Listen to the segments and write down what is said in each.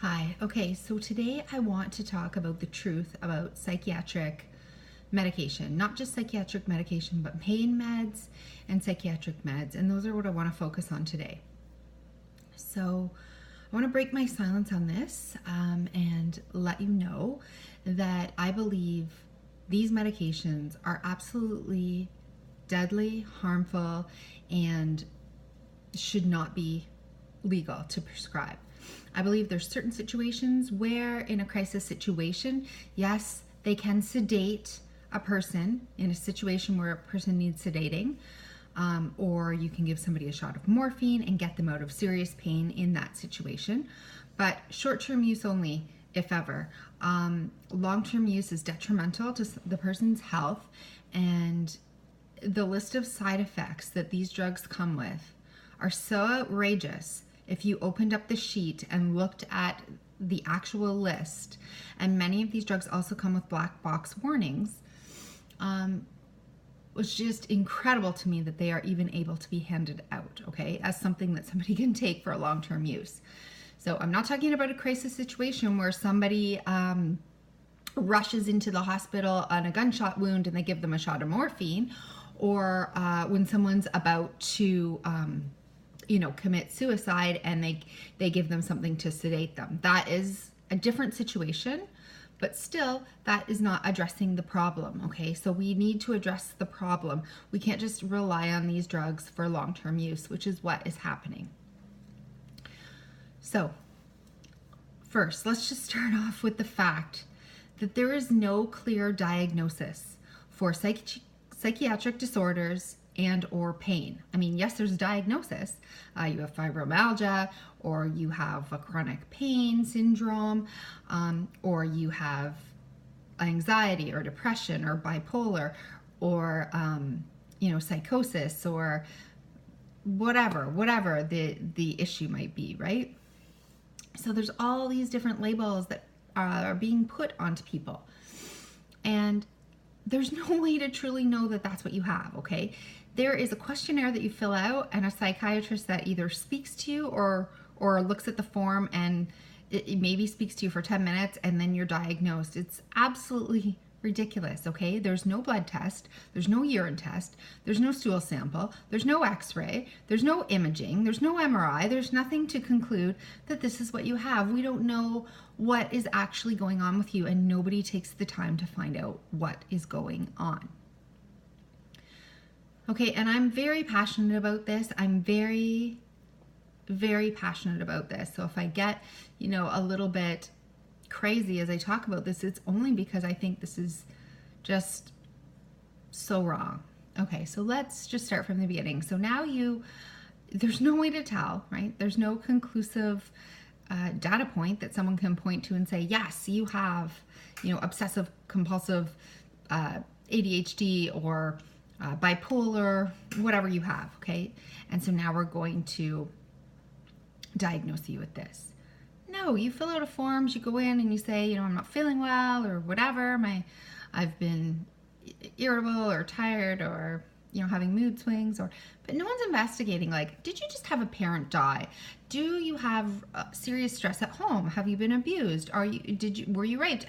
Hi. Okay, so today I want to talk about the truth about psychiatric medication, not just psychiatric medication, but pain meds and psychiatric meds. And those are what I want to focus on today. So I want to break my silence on this and let you know that I believe these medications are absolutely deadly, harmful, and should not be legal to prescribe. I believe there's certain situations where in a crisis situation, yes, they can sedate a person in a situation where a person needs sedating, or you can give somebody a shot of morphine and get them out of serious pain in that situation. But short-term use only, if ever. Long-term use is detrimental to the person's health, and the list of side effects that these drugs come with are so outrageous. If you opened up the sheet and looked at the actual list, and many of these drugs also come with black box warnings, was just incredible to me that they are even able to be handed out, okay, as something that somebody can take for a long-term use. So I'm not talking about a crisis situation where somebody rushes into the hospital on a gunshot wound and they give them a shot of morphine, or when someone's about to commit suicide and they give them something to sedate them. That is a different situation, but still that is not addressing the problem, okay? So we need to address the problem. We can't just rely on these drugs for long-term use, which is what is happening. So first, let's just start off with the fact that there is no clear diagnosis for psychiatric disorders and or pain. I mean, yes, there's a diagnosis. You have fibromyalgia, or you have a chronic pain syndrome, or you have anxiety or depression or bipolar, or psychosis, or whatever the issue might be, right? So there's all these different labels that are being put onto people, and there's no way to truly know that that's what you have, okay? There is a questionnaire that you fill out, and a psychiatrist that either speaks to you or looks at the form, and it maybe speaks to you for 10 minutes, and then you're diagnosed. It's absolutely ridiculous, okay? There's no blood test, there's no urine test, there's no stool sample, there's no x-ray, there's no imaging, there's no MRI, there's nothing to conclude that this is what you have. We don't know what is actually going on with you, and nobody takes the time to find out what is going on. Okay, and I'm very passionate about this. I'm very, very passionate about this. So if I get, a little bit crazy as I talk about this, it's only because I think this is just so wrong. Okay, so let's just start from the beginning. So now there's no way to tell, right? There's no conclusive data point that someone can point to and say, yes, you have, obsessive compulsive ADHD or bipolar, whatever you have, okay? And so now we're going to diagnose you with this. No, you fill out a form, you go in and you say, I'm not feeling well or whatever, I've been irritable or tired or, having mood swings, but no one's investigating, like, did you just have a parent die? Do you have serious stress at home? Have you been abused? Were you raped?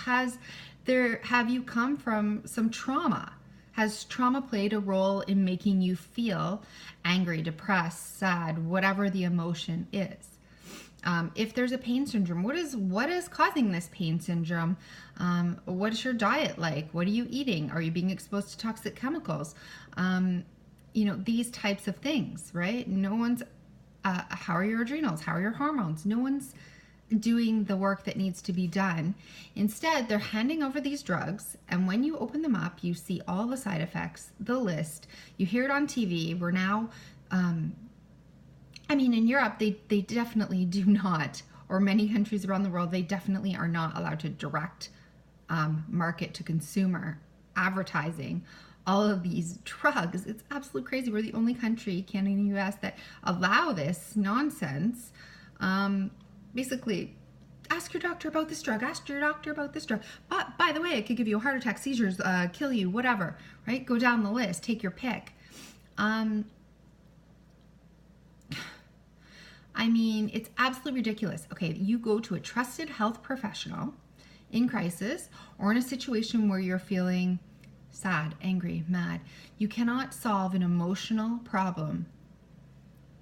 Have you come from some trauma? Has trauma played a role in making you feel angry, depressed, sad, whatever the emotion is? If there's a pain syndrome, what is causing this pain syndrome? What is your diet like? What are you eating? Are you being exposed to toxic chemicals? These types of things, right? No one's, how are your adrenals? How are your hormones? No one's doing the work that needs to be done. Instead, they're handing over these drugs, and when you open them up, you see all the side effects, the list, you hear it on TV. We're now, in Europe, they definitely do not, or many countries around the world, they definitely are not allowed to direct market to consumer advertising all of these drugs. It's absolutely crazy. We're the only country, Canada and the US, that allow this nonsense. Basically, ask your doctor about this drug, ask your doctor about this drug. But by the way, it could give you a heart attack, seizures, kill you, whatever, right? Go down the list, take your pick. I mean, it's absolutely ridiculous. Okay, you go to a trusted health professional in crisis or in a situation where you're feeling sad, angry, mad. You cannot solve an emotional problem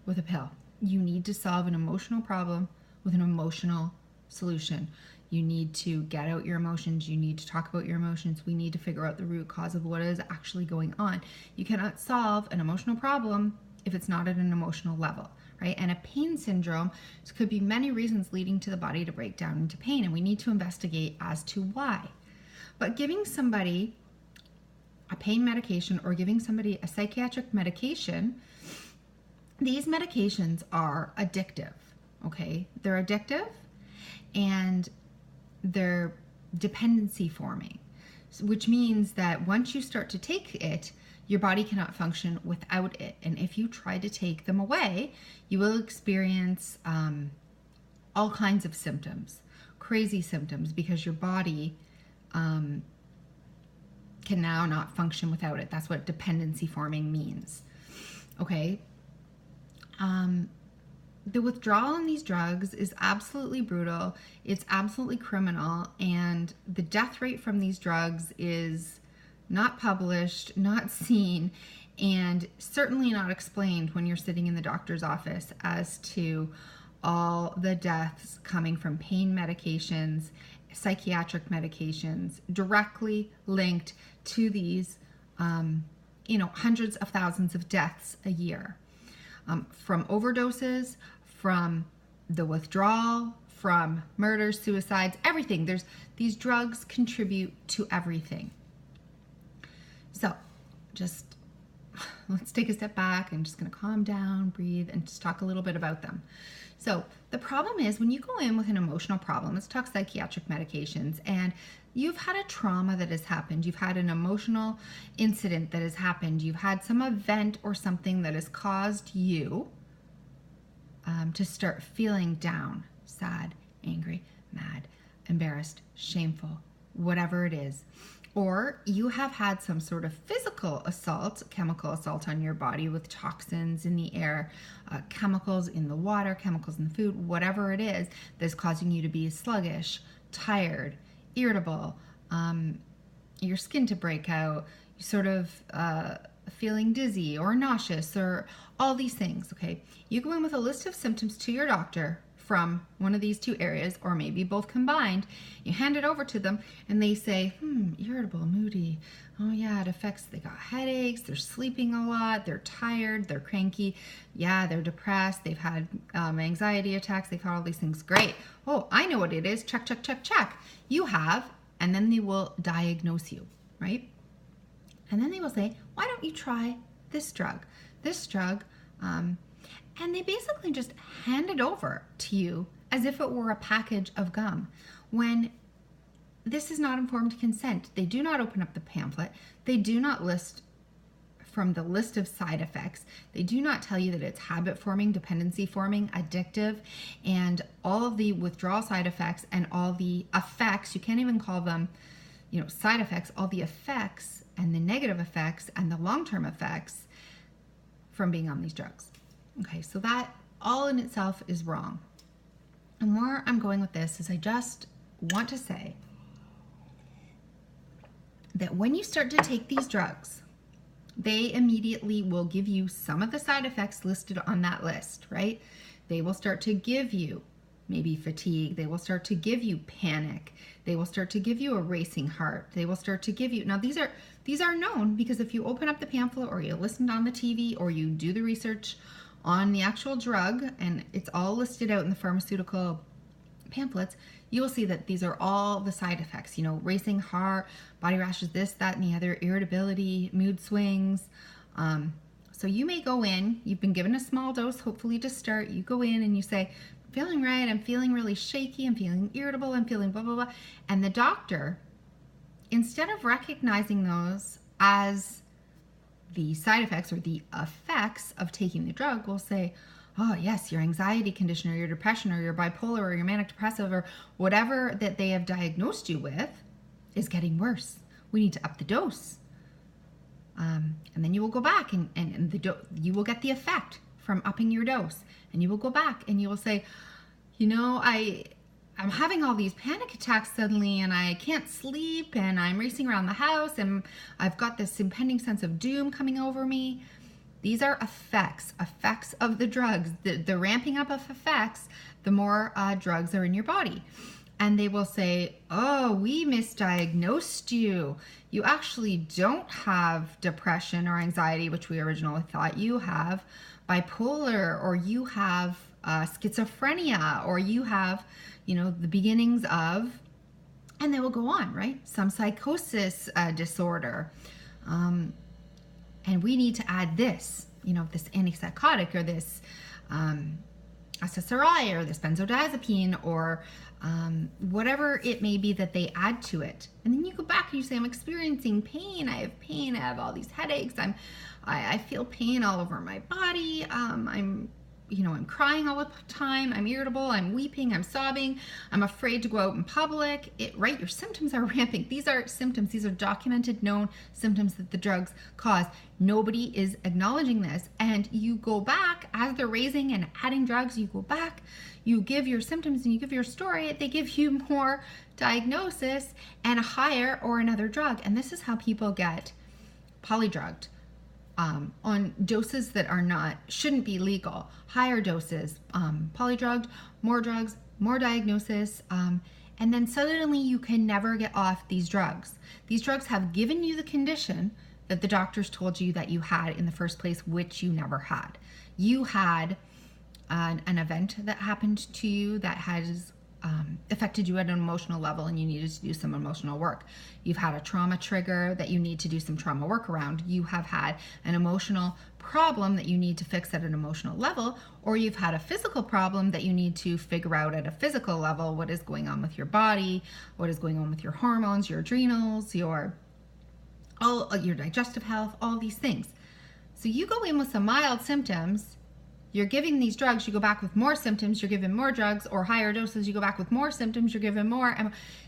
with a pill. You need to solve an emotional problem with an emotional solution. You need to get out your emotions. You need to talk about your emotions. We need to figure out the root cause of what is actually going on. You cannot solve an emotional problem if it's not at an emotional level, right? And a pain syndrome could be many reasons leading to the body to break down into pain, and we need to investigate as to why. But giving somebody a pain medication or giving somebody a psychiatric medication, these medications are addictive, okay? They're addictive and they're dependency forming, which means that once you start to take it, your body cannot function without it. And if you try to take them away, you will experience all kinds of symptoms, crazy symptoms, because your body can now not function without it. That's what dependency forming means, okay? The withdrawal in these drugs is absolutely brutal. It's absolutely criminal. And the death rate from these drugs is not published, not seen, and certainly not explained when you're sitting in the doctor's office as to all the deaths coming from pain medications, psychiatric medications, directly linked to these, hundreds of thousands of deaths a year. From overdoses, from the withdrawal, from murders, suicides, everything. These drugs contribute to everything. So just let's take a step back. I'm just going to calm down, breathe, and just talk a little bit about them. So the problem is when you go in with an emotional problem, let's talk psychiatric medications, and you've had a trauma that has happened. You've had an emotional incident that has happened. You've had some event or something that has caused you to start feeling down, sad, angry, mad, embarrassed, shameful, whatever it is. Or you have had some sort of physical assault, chemical assault on your body with toxins in the air, chemicals in the water, chemicals in the food, whatever it is that's causing you to be sluggish, tired, irritable, your skin to break out, you sort of feeling dizzy or nauseous or all these things, okay? You go in with a list of symptoms to your doctor from one of these two areas, or maybe both combined. You hand it over to them and they say, irritable, moody. Oh yeah, they got headaches, they're sleeping a lot, they're tired, they're cranky. Yeah, they're depressed, they've had anxiety attacks, they've had all these things. Great. Oh, I know what it is. Check, check, check, check. You have, and then they will diagnose you, right? And then they will say, why don't you try this drug? This drug, and they basically just hand it over to you as if it were a package of gum, when this is not informed consent. They do not open up the pamphlet. They do not list from the list of side effects. They do not tell you that it's habit forming, dependency forming, addictive, and all of the withdrawal side effects and all the effects. You can't even call them, side effects, all the effects and the negative effects and the long-term effects from being on these drugs. Okay, so that all in itself is wrong. And where I'm going with this is I just want to say that when you start to take these drugs, they immediately will give you some of the side effects listed on that list, right? They will start to give you maybe fatigue. They will start to give you panic. They will start to give you a racing heart. They will start to give you, now these are known because if you open up the pamphlet or you listen on the TV or you do the research on the actual drug, and it's all listed out in the pharmaceutical pamphlets, you will see that these are all the side effects, racing heart, body rashes, this, that, and the other, irritability, mood swings. So you may go in, you've been given a small dose, hopefully to start, you go in and you say, I'm feeling right, I'm feeling really shaky, I'm feeling irritable, I'm feeling blah, blah, blah. And the doctor, instead of recognizing those as the side effects or the effects of taking the drug, will say, oh yes, your anxiety condition or your depression or your bipolar or your manic depressive or whatever that they have diagnosed you with is getting worse. We need to up the dose. And then you will go back and you will get the effect from upping your dose. And you will go back and you will say, I'm having all these panic attacks suddenly, and I can't sleep, and I'm racing around the house, and I've got this impending sense of doom coming over me. These are effects of the drugs. The ramping up of effects, the more drugs are in your body. And they will say, oh, we misdiagnosed you. You actually don't have depression or anxiety, which we originally thought you have, bipolar, or you have schizophrenia, or you have, the beginnings of, and they will go on, right? Some psychosis disorder. And we need to add this, this antipsychotic, or this SSRI, or this benzodiazepine, or whatever it may be that they add to it. And then you go back and you say, I'm experiencing pain. I have pain. I have all these headaches. I feel pain all over my body. I'm crying all the time. I'm irritable. I'm weeping. I'm sobbing. I'm afraid to go out in public. Right? Your symptoms are ramping. These are symptoms. These are documented, known symptoms that the drugs cause. Nobody is acknowledging this. And you go back as they're raising and adding drugs. You go back, you give your symptoms and you give your story. They give you more diagnosis and a higher or another drug. And this is how people get polydrugged. On doses that shouldn't be legal, higher doses, polydrugged, more drugs, more diagnosis, and then suddenly you can never get off these drugs. These drugs have given you the condition that the doctors told you that you had in the first place, which you never had. You had an event that happened to you that has affected you at an emotional level, and you needed to do some emotional work. You've had a trauma trigger that you need to do some trauma work around. You have had an emotional problem that you need to fix at an emotional level, or you've had a physical problem that you need to figure out at a physical level. What is going on with your body? What is going on with your hormones, your adrenals, your digestive health, all these things. So you go in with some mild symptoms. You're giving these drugs, you go back with more symptoms, you're given more drugs, or higher doses, you go back with more symptoms, you're given more.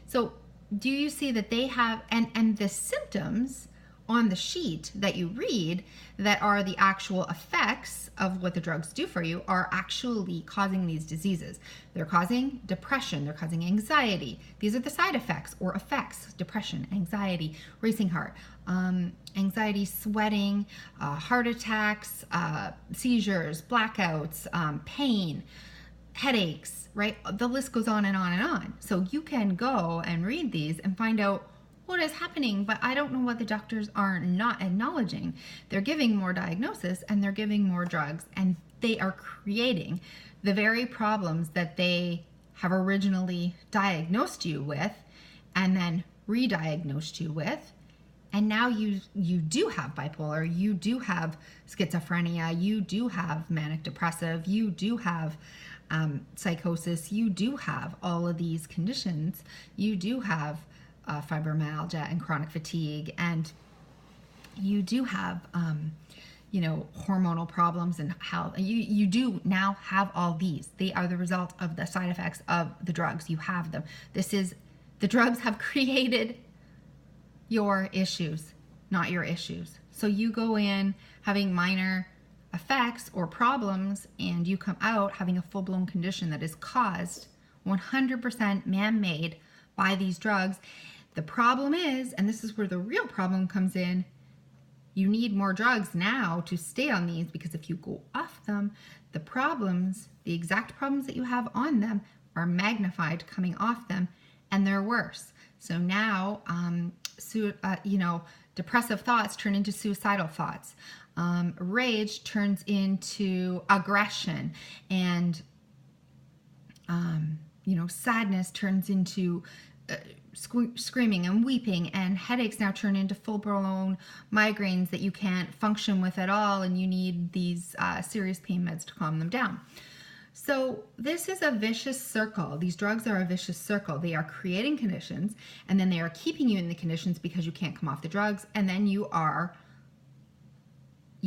So do you see that they have, and the symptoms on the sheet that you read that are the actual effects of what the drugs do for you are actually causing these diseases. They're causing depression, they're causing anxiety. These are the side effects or effects: depression, anxiety, racing heart, anxiety, sweating, heart attacks, seizures, blackouts, pain, headaches, right? The list goes on and on and on. So you can go and read these and find out what is happening, but I don't know what the doctors are not acknowledging. They're giving more diagnosis and they're giving more drugs, and they are creating the very problems that they have originally diagnosed you with and then re-diagnosed you with. And now you do have bipolar, you do have schizophrenia, you do have manic depressive, you do have psychosis, you do have all of these conditions, you do have fibromyalgia and chronic fatigue, and you do have hormonal problems and health. You do now have all these. They are the result of the side effects of the drugs. You have them. The drugs have created your issues, not your issues. So you go in having minor effects or problems, and you come out having a full-blown condition that is caused 100% man-made by these drugs. The problem is, and this is where the real problem comes in, you need more drugs now to stay on these, because if you go off them, the problems, the exact problems that you have on them, are magnified coming off them, and they're worse. So now, depressive thoughts turn into suicidal thoughts. Rage turns into aggression, and sadness turns into screaming and weeping, and headaches now turn into full-blown migraines that you can't function with at all, and you need these serious pain meds to calm them down. So this is a vicious circle. These drugs are a vicious circle. They are creating conditions, and then they are keeping you in the conditions because you can't come off the drugs, and then you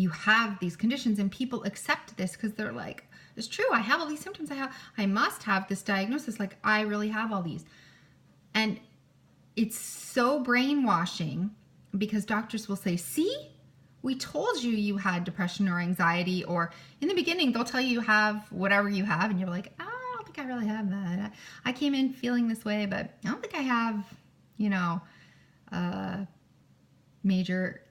have these conditions, and people accept this because they're like, it's true, I have all these symptoms, I must have this diagnosis, like I really have all these. And it's so brainwashing, because doctors will say, see, we told you you had depression or anxiety, or in the beginning, they'll tell you have whatever you have, and you're like, oh, I don't think I really have that. I came in feeling this way, but I don't think I have, major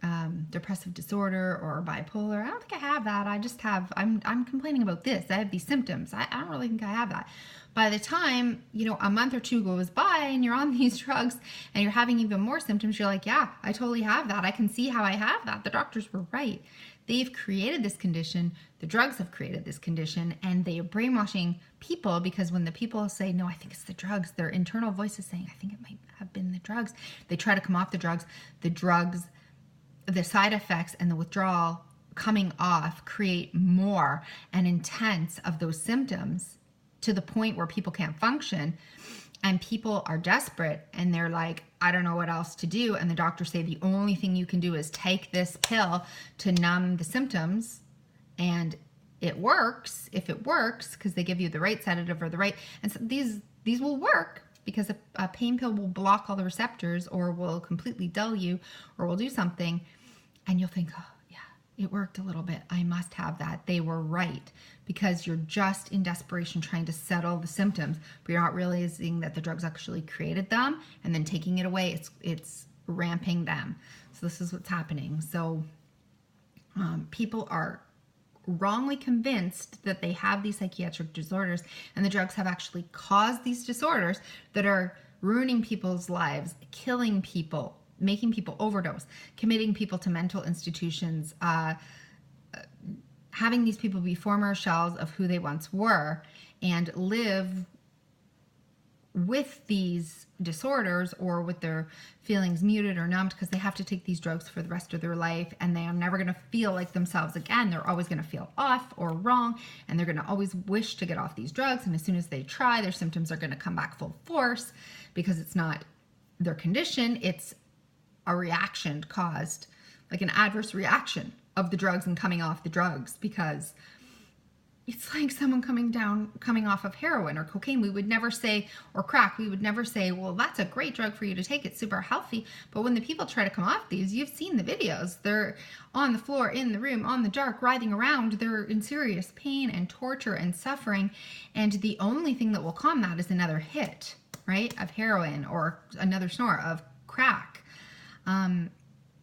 depressive disorder or bipolar. I don't think I have that. I just have, I'm complaining about this. I have these symptoms. I don't really think I have that. By the time, a month or two goes by and you're on these drugs and you're having even more symptoms, you're like, yeah, I totally have that. I can see how I have that. The doctors were right. They've created this condition. The drugs have created this condition, and they are brainwashing people, because when the people say, no, I think it's the drugs, their internal voice is saying, I think it might have been the drugs. They try to come off the drugs. The drugs, the side effects and the withdrawal coming off create more and intense of those symptoms, to the point where people can't function, and people are desperate and they're like, I don't know what else to do. And the doctors say the only thing you can do is take this pill to numb the symptoms. And it works, if it works, because they give you the right sedative or the right, and so these will work, because a pain pill will block all the receptors, or will completely dull you, or will do something. And you'll think, oh yeah, it worked a little bit. I must have that. They were right, because you're just in desperation trying to settle the symptoms, but you're not realizing that the drugs actually created them, and then taking it away, it's ramping them. So this is what's happening. So people are wrongly convinced that they have these psychiatric disorders, and the drugs have actually caused these disorders that are ruining people's lives, killing people, making people overdose, committing people to mental institutions, having these people be former shells of who they once were, and live with these disorders, or with their feelings muted or numbed, because they have to take these drugs for the rest of their life, and they are never going to feel like themselves again. They're always going to feel off or wrong, and they're going to always wish to get off these drugs. And as soon as they try, their symptoms are going to come back full force, because it's not their condition, it's a reaction caused, like an adverse reaction of the drugs and coming off the drugs, because it's like someone coming off of heroin or cocaine. We would never say, or crack, we would never say, well, that's a great drug for you to take. It's super healthy. But when the people try to come off these, you've seen the videos. They're on the floor, in the room, on the dark, writhing around. They're in serious pain and torture and suffering. And the only thing that will calm that is another hit, right, of heroin, or another snort of crack.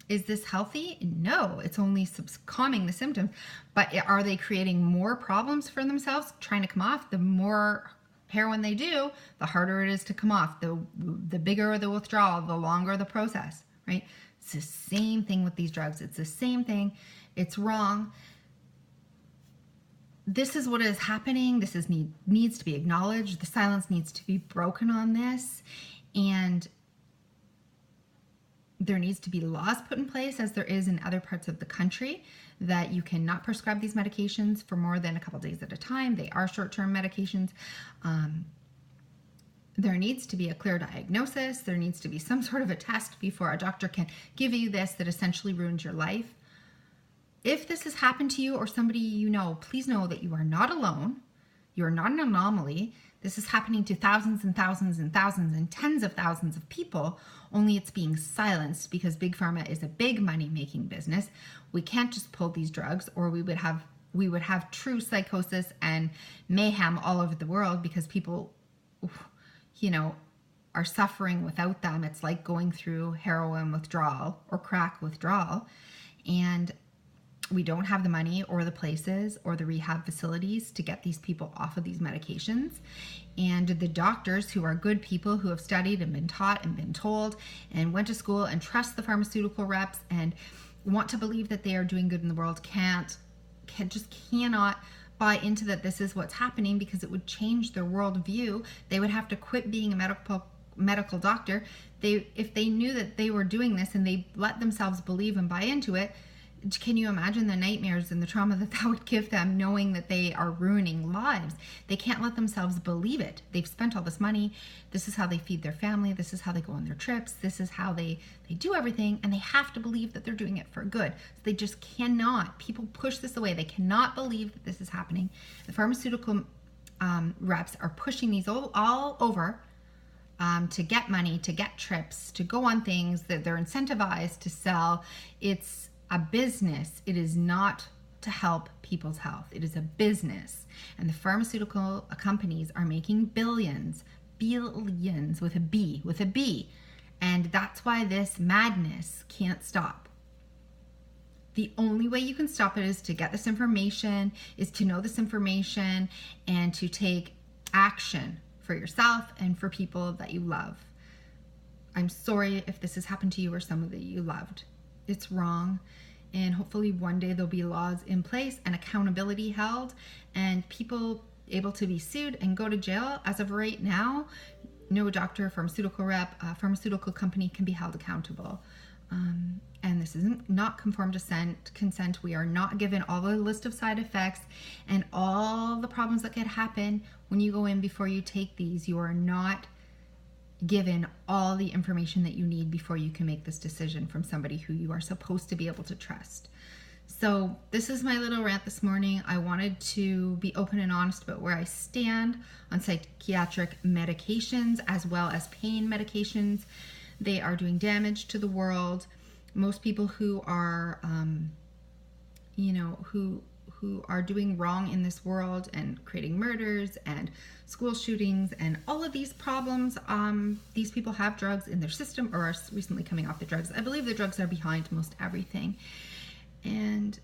Is this healthy? No, it's only calming the symptoms. But are they creating more problems for themselves trying to come off? The more heroin they do, the harder it is to come off. The bigger the withdrawal, the longer the process, right? It's the same thing with these drugs. It's the same thing. It's wrong. This is what is happening. This needs to be acknowledged. The silence needs to be broken on this. And there needs to be laws put in place, as there is in other parts of the country, that you cannot prescribe these medications for more than a couple days at a time. They are short-term medications. There needs to be a clear diagnosis. There needs to be some sort of a test before a doctor can give you this that essentially ruins your life. If this has happened to you or somebody you know, please know that you are not alone. You are not an anomaly. This is happening to thousands and thousands and thousands and tens of thousands of people, only it's being silenced because Big Pharma is a big money-making business. We can't just pull these drugs, or we would have true psychosis and mayhem all over the world, because people, are suffering without them. It's like going through heroin withdrawal or crack withdrawal, and we don't have the money or the places or the rehab facilities to get these people off of these medications. And the doctors, who are good people, who have studied and been taught and been told and went to school and trust the pharmaceutical reps and want to believe that they are doing good in the world, cannot buy into that this is what's happening, because it would change their worldview. They would have to quit being a medical doctor. If they knew that they were doing this and they let themselves believe and buy into it, can you imagine the nightmares and the trauma that would give them, knowing that they are ruining lives? They can't let themselves believe it. They've spent all this money. This is how they feed their family. This is how they go on their trips. This is how they do everything, and they have to believe that they're doing it for good. So they just cannot. People push this away. They cannot believe that this is happening. The pharmaceutical reps are pushing these all over to get money, to get trips, to go on things that they're incentivized to sell. It's a business. It is not to help people's health. It is a business. And the pharmaceutical companies are making billions with a B. And that's why this madness can't stop. The only way you can stop it is to get this information, is to know this information, and to take action for yourself and for people that you love. I'm sorry if this has happened to you or someone that you loved. It's wrong. And hopefully one day there'll be laws in place and accountability held and people able to be sued and go to jail. As of right now, no doctor, pharmaceutical rep, pharmaceutical company can be held accountable. And this isn't not conformed consent. We are not given all the list of side effects and all the problems that could happen when you go in before you take these. You are not given all the information that you need before you can make this decision from somebody who you are supposed to be able to trust. So this is my little rant this morning. I wanted to be open and honest about where I stand on psychiatric medications as well as pain medications. They are doing damage to the world. Most people who are, who are doing wrong in this world and creating murders and school shootings and all of these problems, these people have drugs in their system or are recently coming off the drugs. I believe the drugs are behind most everything. And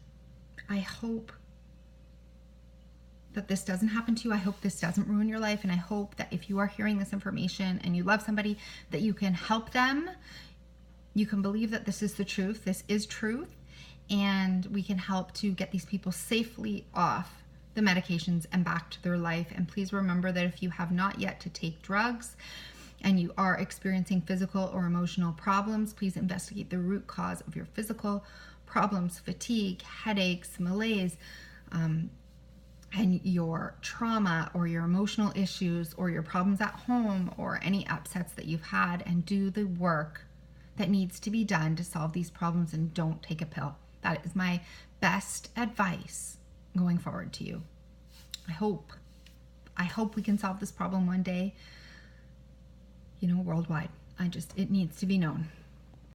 I hope that this doesn't happen to you. I hope this doesn't ruin your life. And I hope that if you are hearing this information and you love somebody, that you can help them. You can believe that this is the truth. This is truth. And we can help to get these people safely off the medications and back to their life. And please remember that if you have not yet to take drugs and you are experiencing physical or emotional problems, please investigate the root cause of your physical problems, fatigue, headaches, malaise, and your trauma or your emotional issues or your problems at home or any upsets that you've had, and do the work that needs to be done to solve these problems, and don't take a pill. That is my best advice going forward to you. I hope we can solve this problem one day, worldwide. It needs to be known.